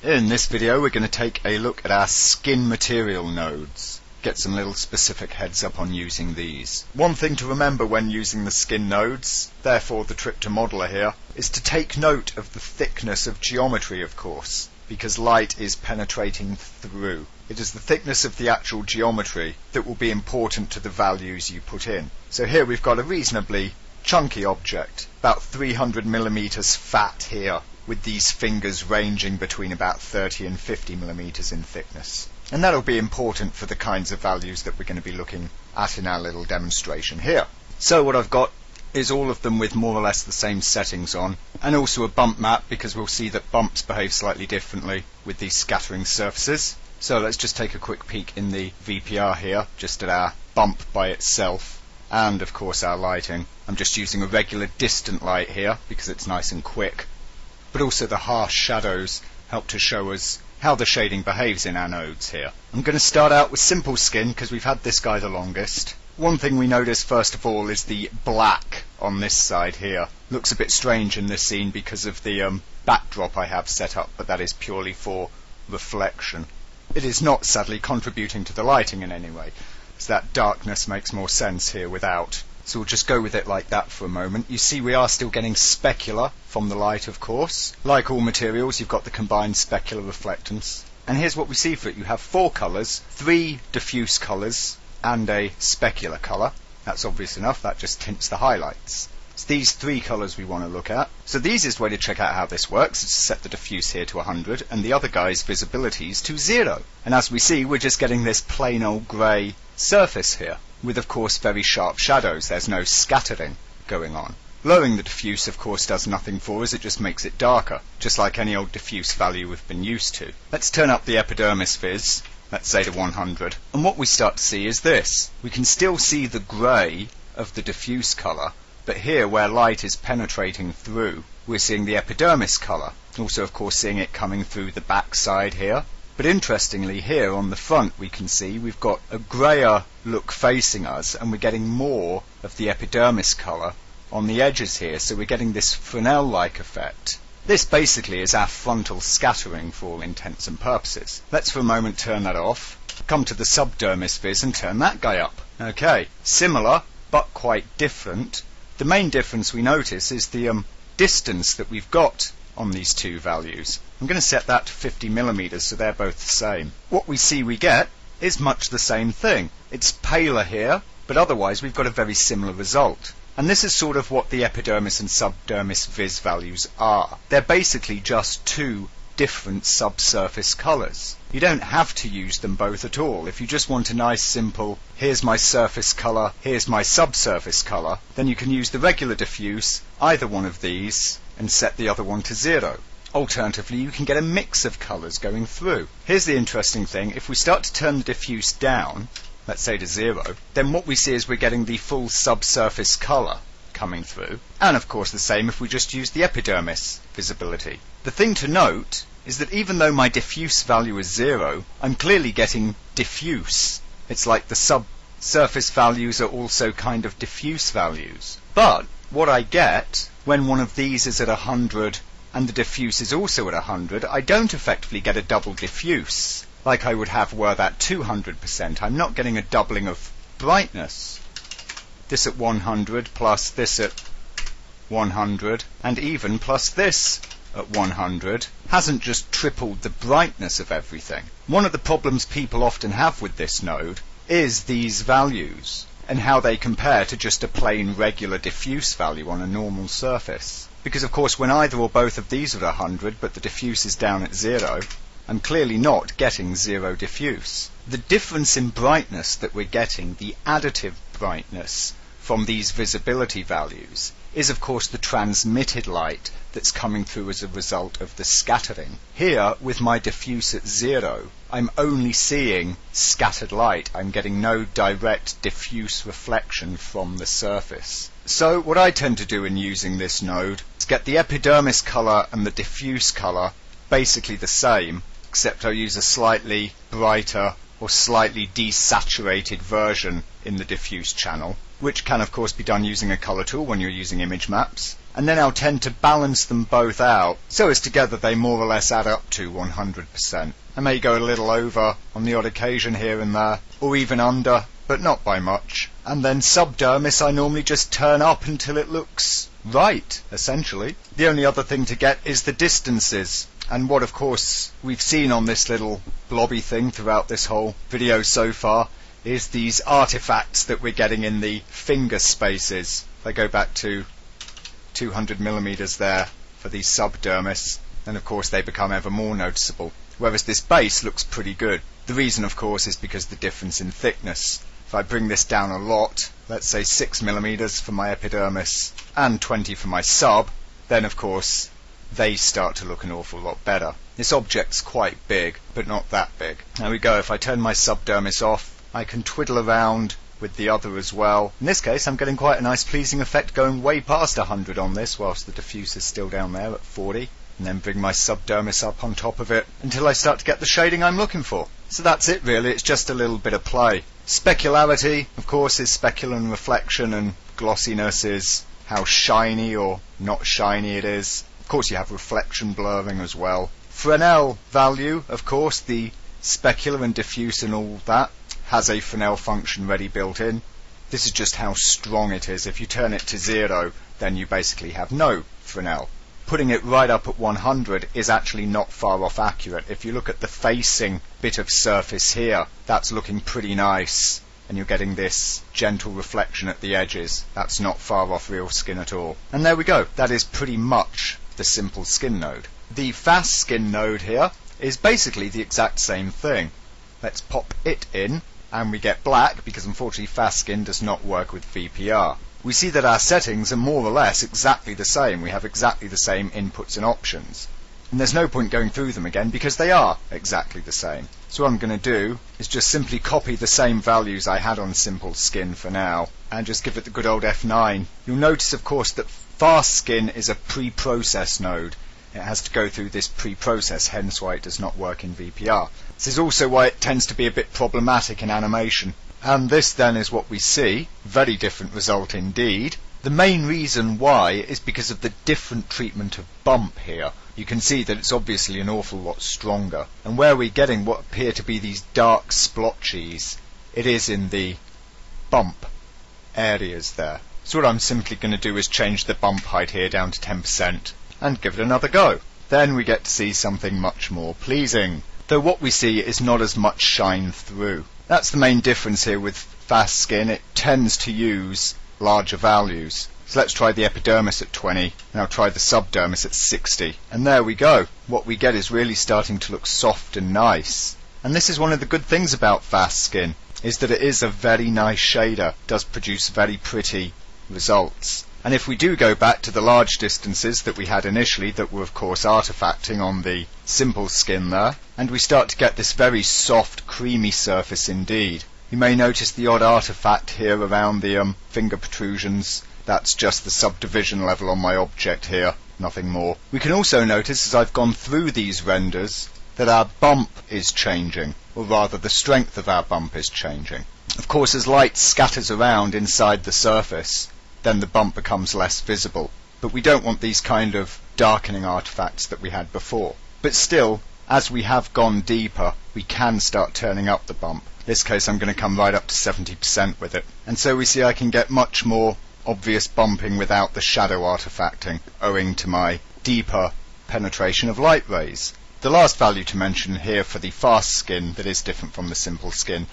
In this video we're going to take a look at our skin material nodes. Get some little specific heads up on using these. One thing to remember when using the skin nodes, therefore the trick to modeler here, is to take note of the thickness of geometry, of course, because light is penetrating through. It is the thickness of the actual geometry that will be important to the values you put in. So here we've got a reasonably chunky object, about 300 millimeters fat here, with these fingers ranging between about 30 and 50 millimeters in thickness. And that'll be important for the kinds of values that we're going to be looking at in our little demonstration here. So what I've got is all of them with more or less the same settings on, and also a bump map, because we'll see that bumps behave slightly differently with these scattering surfaces. So let's just take a quick peek in the VPR here, just at our bump by itself, and of course our lighting. I'm just using a regular distant light here because it's nice and quick, but also the harsh shadows help to show us how the shading behaves in our nodes here. I'm going to start out with simple skin because we've had this guy the longest. One thing we notice first of all is the black on this side here. Looks a bit strange in this scene because of the backdrop I have set up, but that is purely for reflection. It is not sadly contributing to the lighting in any way, so that darkness makes more sense here without. So we'll just go with it like that for a moment. You see we are still getting specular from the light, of course. Like all materials, you've got the combined specular reflectance. And here's what we see for it. You have 4 colours, 3 diffuse colours, and a specular colour. That's obvious enough, that just tints the highlights. It's these 3 colours we want to look at. So the easiest way to check out how this works is to set the diffuse here to 100 and the other guy's visibilities to 0. And as we see, we're just getting this plain old grey surface here, with of course very sharp shadows. There's no scattering going on. Lowering the diffuse of course does nothing for us, it just makes it darker, just like any old diffuse value we've been used to. Let's turn up the epidermis viz, let's say to 100, and what we start to see is this. We can still see the grey of the diffuse colour, but here where light is penetrating through, we're seeing the epidermis colour. Also of course seeing it coming through the back side here. But interestingly here on the front we can see we've got a greyer look facing us, and we're getting more of the epidermis colour on the edges here, so we're getting this Fresnel-like effect. This basically is our frontal scattering for all intents and purposes. Let's for a moment turn that off, come to the subdermis viz and turn that guy up. Okay, similar but quite different. The main difference we notice is the distance that we've got on these 2 values. I'm going to set that to 50 millimeters so they're both the same. What we see we get is much the same thing. It's paler here, but otherwise we've got a very similar result. And this is sort of what the epidermis and subdermis viz values are. They're basically just 2 different subsurface colours. You don't have to use them both at all. If you just want a nice simple, here's my surface colour, here's my subsurface colour, then you can use the regular diffuse, either one of these, and set the other one to 0. Alternatively, you can get a mix of colours going through. Here's the interesting thing. If we start to turn the diffuse down, let's say to 0, then what we see is we're getting the full subsurface colour coming through. And of course the same if we just use the epidermis visibility. The thing to note is that even though my diffuse value is 0, I'm clearly getting diffuse. It's like the subsurface values are also kind of diffuse values. But what I get when one of these is at 100 and the diffuse is also at 100, I don't effectively get a double diffuse like I would have were that 200%. I'm not getting a doubling of brightness. This at 100 plus this at 100 and even plus this at 100 hasn't just tripled the brightness of everything. One of the problems people often have with this node is these values and how they compare to just a plain regular diffuse value on a normal surface. Because of course when either or both of these are at 100 but the diffuse is down at 0, I'm clearly not getting 0 diffuse. The difference in brightness that we're getting, the additive brightness from these visibility values is of course the transmitted light that's coming through as a result of the scattering. Here, with my diffuse at 0, I'm only seeing scattered light. I'm getting no direct diffuse reflection from the surface. So what I tend to do in using this node is get the epidermis colour and the diffuse colour basically the same, except I use a slightly brighter or slightly desaturated version in the diffuse channel, which can of course be done using a colour tool when you're using image maps. And then I'll tend to balance them both out so as together they more or less add up to 100%. I may go a little over on the odd occasion here and there, or even under, but not by much. And then subdermis I normally just turn up until it looks right, essentially. The only other thing to get is the distances. And what of course we've seen on this little blobby thing throughout this whole video so far is these artifacts that we're getting in the finger spaces. If I go back to 200 millimeters there for the subdermis, and of course they become ever more noticeable, whereas this base looks pretty good. The reason of course is because the difference in thickness. If I bring this down a lot, let's say 6 millimeters for my epidermis and 20 for my sub, then of course they start to look an awful lot better. This object's quite big, but not that big. There we go. If I turn my subdermis off, I can twiddle around with the other as well. In this case I'm getting quite a nice pleasing effect going way past 100 on this, whilst the diffuse is still down there at 40, and then bring my subdermis up on top of it until I start to get the shading I'm looking for. So that's it really, it's just a little bit of play. Specularity, of course, is speculum reflection, and glossiness is how shiny or not shiny it is. Of course you have reflection blurring as well. Fresnel value, of course, the specular and diffuse and all that, has a Fresnel function ready built in. This is just how strong it is. If you turn it to 0, then you basically have no Fresnel. Putting it right up at 100 is actually not far off accurate. If you look at the facing bit of surface here, that's looking pretty nice, and you're getting this gentle reflection at the edges. That's not far off real skin at all. And there we go. That is pretty much the simple skin node. The fast skin node here is basically the exact same thing. Let's pop it in, and we get black because unfortunately fast skin does not work with VPR. We see that our settings are more or less exactly the same. We have exactly the same inputs and options. And there's no point going through them again because they are exactly the same. So what I'm going to do is just simply copy the same values I had on simple skin for now and just give it the good old F9. You'll notice of course that fast skin is a pre-process node. It has to go through this pre-process, hence why it does not work in VPR. This is also why it tends to be a bit problematic in animation. And this then is what we see. Very different result indeed. The main reason why is because of the different treatment of bump here. You can see that it's obviously an awful lot stronger. And where we're getting what appear to be these dark splotches, it is in the bump areas there. So what I'm simply going to do is change the bump height here down to 10% and give it another go. Then we get to see something much more pleasing, though what we see is not as much shine through. That's the main difference here with fast skin. It tends to use larger values. So let's try the epidermis at 20, and I'll try the subdermis at 60. And there we go. What we get is really starting to look soft and nice. And this is one of the good things about fast skin, is that it is a very nice shader. It does produce very pretty results. And if we do go back to the large distances that we had initially, that were of course artifacting on the simple skin there, and we start to get this very soft, creamy surface indeed. You may notice the odd artifact here around the finger protrusions. That's just the subdivision level on my object here, nothing more. We can also notice as I've gone through these renders that our bump is changing, or rather the strength of our bump is changing. Of course, as light scatters around inside the surface, then the bump becomes less visible. But we don't want these kind of darkening artifacts that we had before. But still, as we have gone deeper, we can start turning up the bump. In this case I'm going to come right up to 70% with it. And so we see I can get much more obvious bumping without the shadow artifacting, owing to my deeper penetration of light rays. The last value to mention here for the fast skin that is different from the simple skin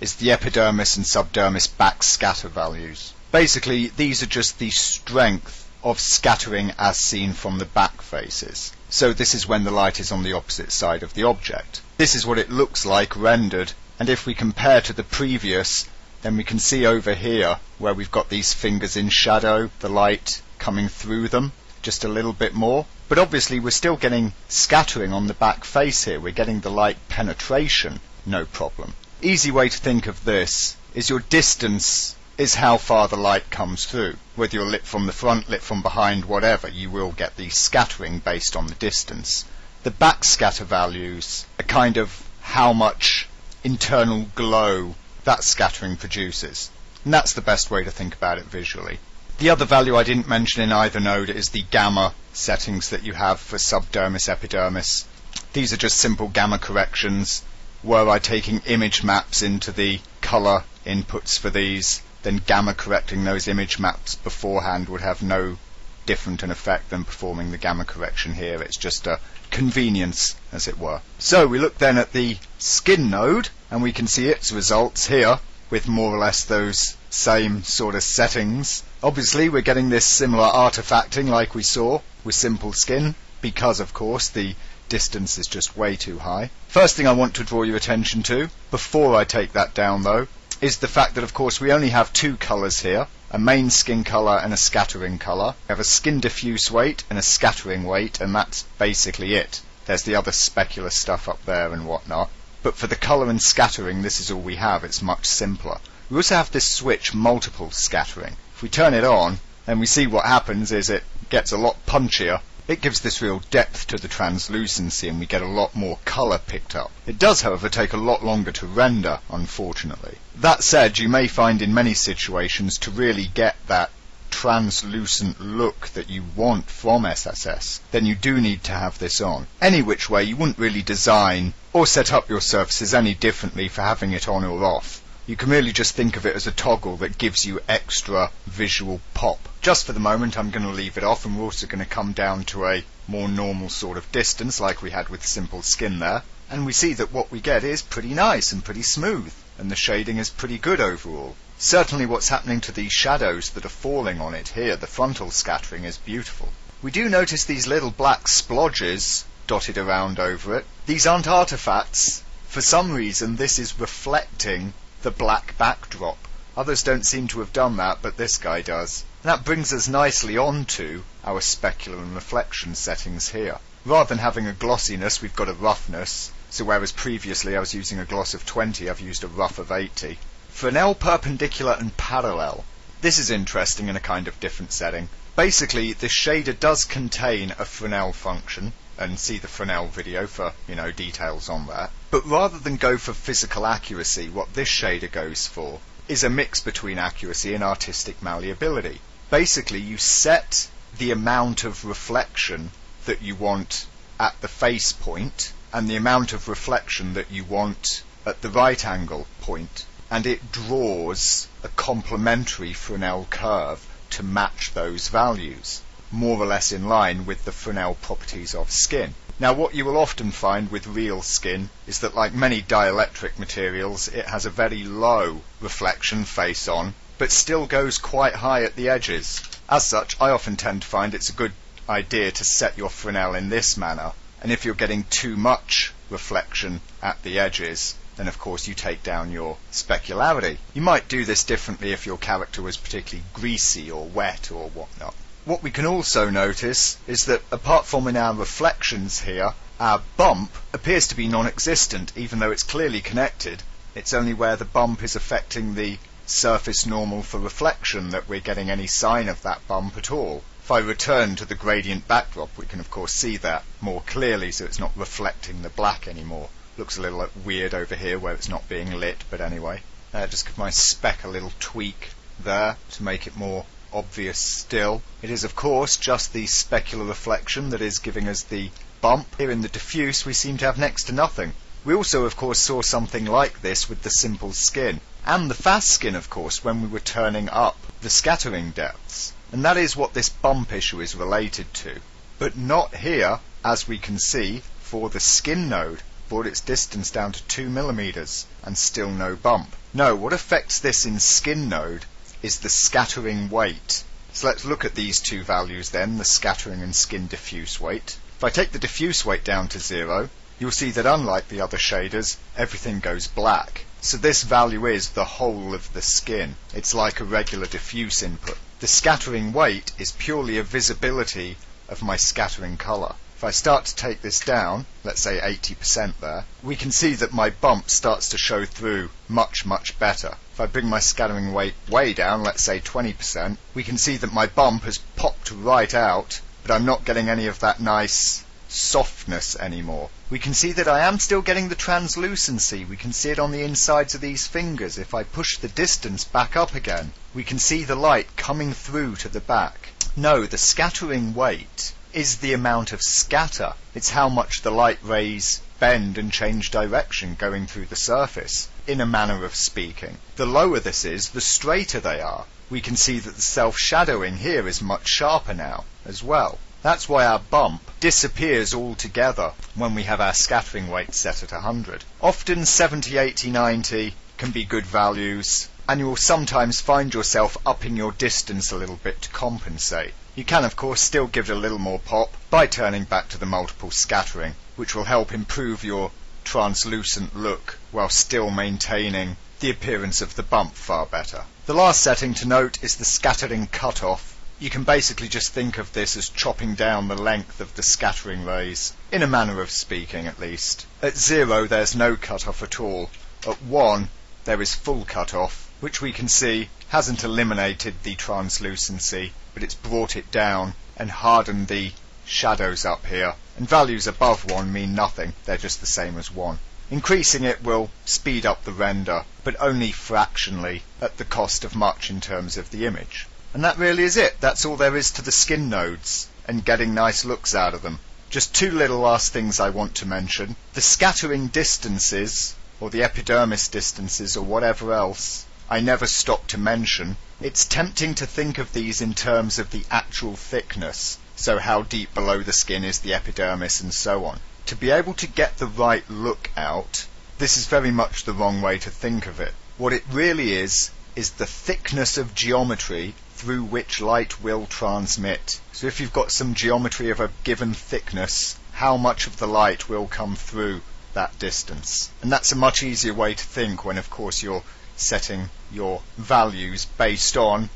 is the epidermis and subdermis backscatter values. Basically, these are just the strength of scattering as seen from the back faces. So this is when the light is on the opposite side of the object. This is what it looks like rendered, and if we compare to the previous, then we can see over here where we've got these fingers in shadow, the light coming through them just a little bit more. But obviously we're still getting scattering on the back face here. We're getting the light penetration, no problem. Easy way to think of this is your distance is how far the light comes through. Whether you're lit from the front, lit from behind, whatever, you will get the scattering based on the distance. The backscatter values are kind of how much internal glow that scattering produces. And that's the best way to think about it visually. The other value I didn't mention in either node is the gamma settings that you have for subdermis, epidermis. These are just simple gamma corrections. Were I taking image maps into the color inputs for these, then gamma correcting those image maps beforehand would have no different an effect than performing the gamma correction here. It's just a convenience, as it were. So we look then at the skin node, and we can see its results here with more or less those same sort of settings. Obviously we're getting this similar artifacting like we saw with simple skin, because of course the distance is just way too high. First thing I want to draw your attention to, before I take that down though, is the fact that of course we only have two colours here, a main skin colour and a scattering colour. We have a skin diffuse weight and a scattering weight, and that's basically it. There's the other specular stuff up there and whatnot. But for the colour and scattering, this is all we have. It's much simpler. We also have this switch multiple scattering. If we turn it on, then we see what happens is it gets a lot punchier. It gives this real depth to the translucency, and we get a lot more colour picked up. It does, however, take a lot longer to render, unfortunately. That said, you may find in many situations to really get that translucent look that you want from SSS, then you do need to have this on. Any which way, you wouldn't really design or set up your surfaces any differently for having it on or off. You can really just think of it as a toggle that gives you extra visual pop. Just for the moment I'm going to leave it off, and we're also going to come down to a more normal sort of distance like we had with simple skin there, and we see that what we get is pretty nice and pretty smooth, and the shading is pretty good overall. Certainly what's happening to these shadows that are falling on it here, the frontal scattering, is beautiful. We do notice these little black splodges dotted around over it. These aren't artifacts. For some reason this is reflecting the black backdrop. Others don't seem to have done that, but this guy does. And that brings us nicely on to our specular and reflection settings here. Rather than having a glossiness, we've got a roughness. So whereas previously I was using a gloss of 20, I've used a rough of 80. Fresnel, perpendicular and parallel. This is interesting in a kind of different setting. Basically, this shader does contain a Fresnel function, and see the Fresnel video for, details on that. But rather than go for physical accuracy, what this shader goes for is a mix between accuracy and artistic malleability. Basically, you set the amount of reflection that you want at the face point, and the amount of reflection that you want at the right angle point, and it draws a complementary Fresnel curve to match those values, more or less in line with the Fresnel properties of skin. Now what you will often find with real skin is that, like many dielectric materials, it has a very low reflection face on, but still goes quite high at the edges. As such, I often tend to find it's a good idea to set your Fresnel in this manner, and if you're getting too much reflection at the edges, then of course you take down your specularity. You might do this differently if your character was particularly greasy or wet or whatnot. What we can also notice is that apart from in our reflections here, our bump appears to be non-existent, even though it's clearly connected. It's only where the bump is affecting the surface normal for reflection that we're getting any sign of that bump at all. If I return to the gradient backdrop, we can of course see that more clearly, so it's not reflecting the black anymore. Looks a little weird over here where it's not being lit, but anyway. Just give my spec a little tweak there to make it more obvious still. It is of course just the specular reflection that is giving us the bump. Here in the diffuse we seem to have next to nothing. We also of course saw something like this with the simple skin, and the fast skin of course when we were turning up the scattering depths, and that is what this bump issue is related to. But not here, as we can see, for the skin node. Brought its distance down to 2 millimeters and still no bump. No, what affects this in skin node is the scattering weight. So let's look at these two values then, the scattering and skin diffuse weight. If I take the diffuse weight down to 0, you'll see that unlike the other shaders, everything goes black. So this value is the whole of the skin. It's like a regular diffuse input. The scattering weight is purely a visibility of my scattering colour. If I start to take this down, let's say 80% there, we can see that my bump starts to show through much, much better. If I bring my scattering weight way down, let's say 20%, we can see that my bump has popped right out, but I'm not getting any of that nice softness anymore. We can see that I am still getting the translucency. We can see it on the insides of these fingers. If I push the distance back up again, we can see the light coming through to the back. No, the scattering weight is the amount of scatter. It's how much the light rays bend and change direction going through the surface, in a manner of speaking. The lower this is, the straighter they are. We can see that the self-shadowing here is much sharper now as well. That's why our bump disappears altogether when we have our scattering weight set at 100. Often 70, 80, 90 can be good values, and you will sometimes find yourself upping your distance a little bit to compensate. You can of course still give it a little more pop by turning back to the multiple scattering, which will help improve your translucent look while still maintaining the appearance of the bump far better. The last setting to note is the scattering cutoff. You can basically just think of this as chopping down the length of the scattering rays, in a manner of speaking at least. At 0 there's no cutoff at all. At 1 there is full cutoff, which we can see hasn't eliminated the translucency, but it's brought it down and hardened the shadows up here. And values above 1 mean nothing, they're just the same as 1. Increasing it will speed up the render, but only fractionally, at the cost of much in terms of the image. And that really is it. That's all there is to the skin nodes, and getting nice looks out of them. Just two little last things I want to mention. The scattering distances, or the epidermis distances, or whatever else, I never stop to mention. It's tempting to think of these in terms of the actual thickness, so how deep below the skin is the epidermis and so on. To be able to get the right look out, this is very much the wrong way to think of it. What it really is the thickness of geometry through which light will transmit. So if you've got some geometry of a given thickness, how much of the light will come through that distance? And that's a much easier way to think when of course you're setting your values based on,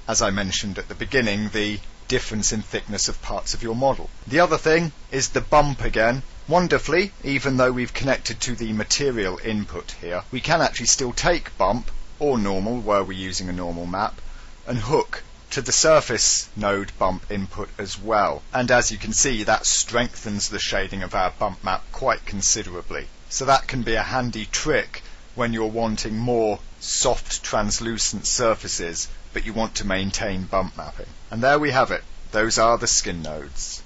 as I mentioned at the beginning, the difference in thickness of parts of your model. The other thing is the bump again. Wonderfully, even though we've connected to the material input here, we can actually still take bump, or normal were we using a normal map, and hook to the surface node bump input as well. And as you can see, that strengthens the shading of our bump map quite considerably. So that can be a handy trick when you're wanting more soft translucent surfaces, but you want to maintain bump mapping. And there we have it. Those are the skin nodes.